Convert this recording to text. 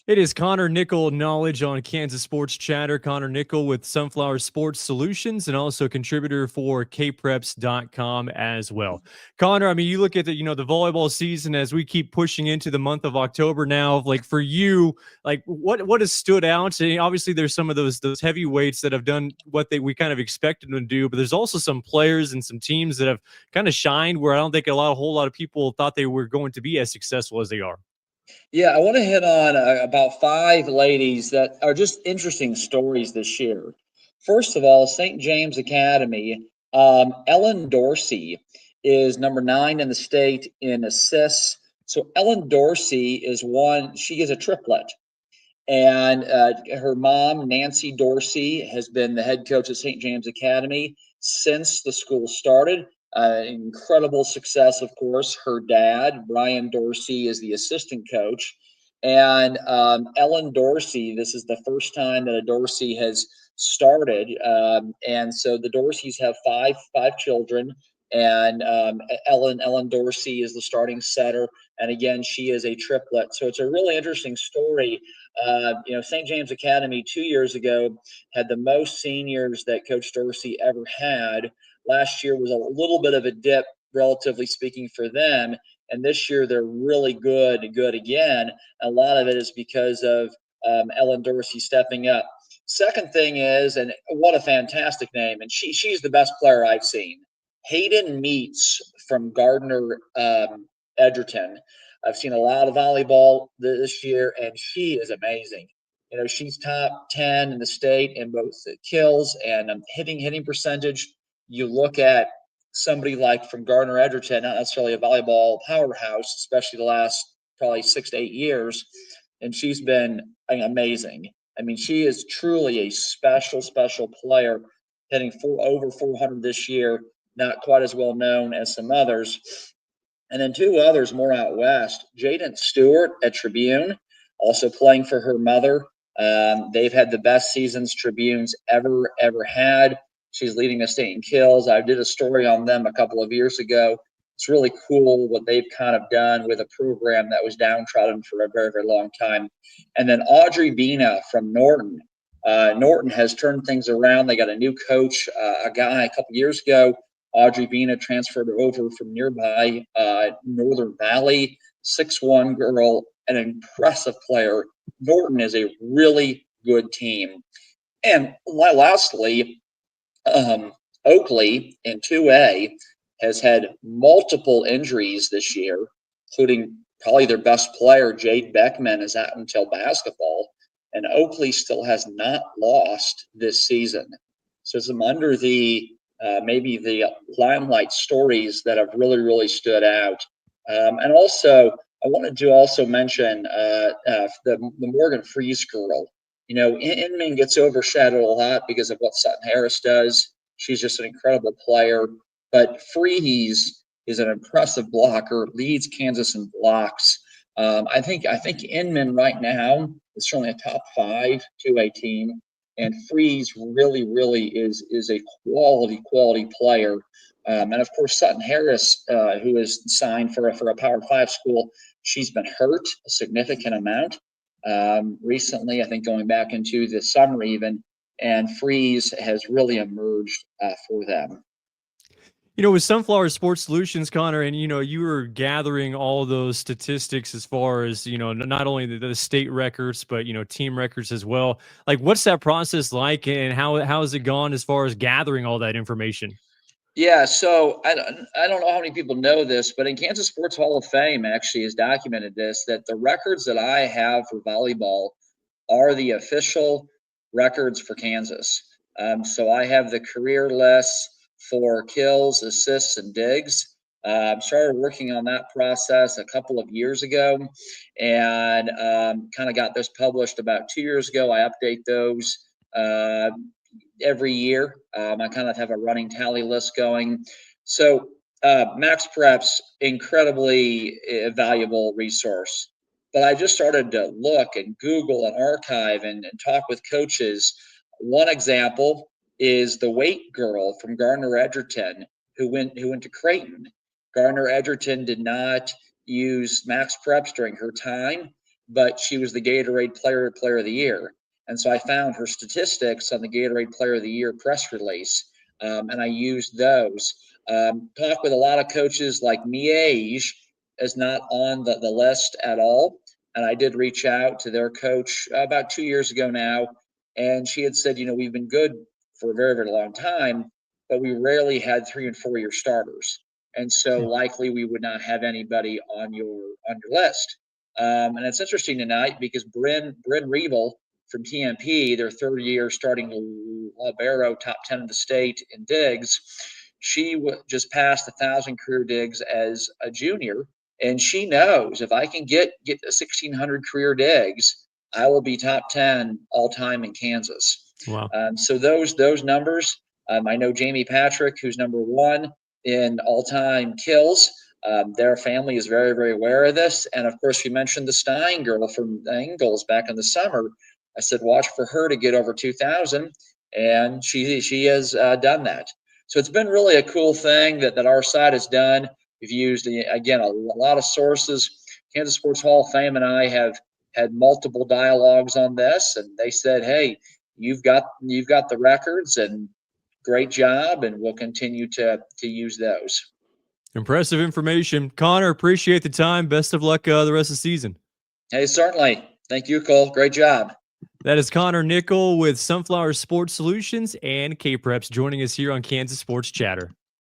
It is Conor Nicholl knowledge on Kansas Sports Chatter. Conor Nicholl with Sunflower Sports Solutions and also contributor for kpreps.com as well. Connor, I mean, you look at the volleyball season as we keep pushing into the month of October now. Like for you, like what has stood out? And obviously, there's some of those heavyweights that have done what we kind of expected them to do, but there's also some players and some teams that have kind of shined where I don't think a whole lot of people thought they were going to be as successful as they are. Yeah, I want to hit on about five ladies that are just interesting stories this year. First of all, St. James Academy. Ellen Dorsey is number 9 in the state in assists. So Ellen Dorsey is one. She is a triplet, and her mom, Nancy Dorsey, has been the head coach at St. James Academy since the school started. Incredible success, of course. Her dad, Brian Dorsey, is the assistant coach. And Ellen Dorsey, this is the first time that a Dorsey has started. And so the Dorseys have five children. And Ellen Dorsey is the starting setter. And again, she is a triplet. So it's a really interesting story. St. James Academy 2 years ago had the most seniors that Coach Dorsey ever had. Last year was a little bit of a dip, relatively speaking, for them. And this year they're really good again. A lot of it is because of Ellen Dorsey stepping up. Second thing is, and what a fantastic name, and she's the best player I've seen. Hayden Meets from Gardner Edgerton. I've seen a lot of volleyball this year, and she is amazing. She's top 10 in the state in both the kills and hitting percentage. You look at somebody like from Gardner Edgerton, not necessarily a volleyball powerhouse, especially the last probably 6 to 8 years, and she's been amazing. I mean, she is truly a special player, hitting over 400 this year. Not quite as well known as some others. And then two others more out west. Jaden Stewart at Tribune, also playing for her mother. They've had the best seasons Tribune's ever had. She's leading the state in kills. I did a story on them a couple of years ago. It's really cool what they've kind of done with a program that was downtrodden for a very long time. And then Audrey Bina from Norton. Norton has turned things around. They got a new coach, a guy a couple years ago. Audrey Bina transferred over from nearby Northern Valley. 6'1" girl, an impressive player. Norton is a really good team. And lastly, Oakley in 2A has had multiple injuries this year, including probably their best player, Jade Beckman, is out until basketball. And Oakley still has not lost this season. So some under the maybe the limelight stories that have really stood out. And also, I wanted to also mention the Morgan Freeze girl. Inman gets overshadowed a lot because of what Sutton Harris does. She's just an incredible player. But Freeze is an impressive blocker, leads Kansas in blocks. I think Inman right now is certainly a top 5 2A team, and Freeze really is a quality player. And of course, Sutton Harris, who is signed for a Power 5 school, she's been hurt a significant amount recently. I think going back into the summer even, and Freeze has really emerged for them. With Sunflower Sports Solutions, Connor, and you were gathering all those statistics as far as not only the state records, but team records as well. Like, what's that process like, and how has it gone as far as gathering all that information? Yeah, so I don't know how many people know this, but in Kansas Sports Hall of Fame actually has documented this, that the records that I have for volleyball are the official records for Kansas. So I have the career lists for kills, assists, and digs. Started working on that process a couple of years ago, and kind of got this published about 2 years ago. I update those every year. I kind of have a running tally list going. So Max Preps, incredibly valuable resource. But I just started to look and Google and archive and talk with coaches. One example is the weight girl from Gardner Edgerton who went to Creighton. Gardner Edgerton did not use Max Preps during her time. but she was the Gatorade Player of the Year. And so I found her statistics on the Gatorade Player of the Year press release, and I used those. Talked with a lot of coaches like Miege is not on the list at all. And I did reach out to their coach about 2 years ago now, and she had said, we've been good for a very, very long time, but we rarely had 3 and 4 year starters. And so likely we would not have anybody on your list. And it's interesting tonight because Bryn Revel from TMP, their third year starting libero, top 10 in the state in digs, she just passed 1,000 career digs as a junior. And she knows if I can get to 1,600 career digs, I will be top 10 all time in Kansas. Wow. So those numbers, I know Jamie Patrick, who's number one in all time kills. Their family is very, very aware of this. And of course, we mentioned the Stein girl from Ingalls back in the summer. I said, watch for her to get over 2,000. And she has done that. So it's been really a cool thing that our side has done. We've used, again, a lot of sources. Kansas Sports Hall of Fame and I have had multiple dialogues on this. And they said, hey, you've got the records and great job. And we'll continue to use those. Impressive information. Conor, appreciate the time. Best of luck the rest of the season. Hey, certainly. Thank you, Cole. Great job. That is Conor Nicholl with Sunflower Sports Solutions and K-Preps joining us here on Kansas Sports Chatter.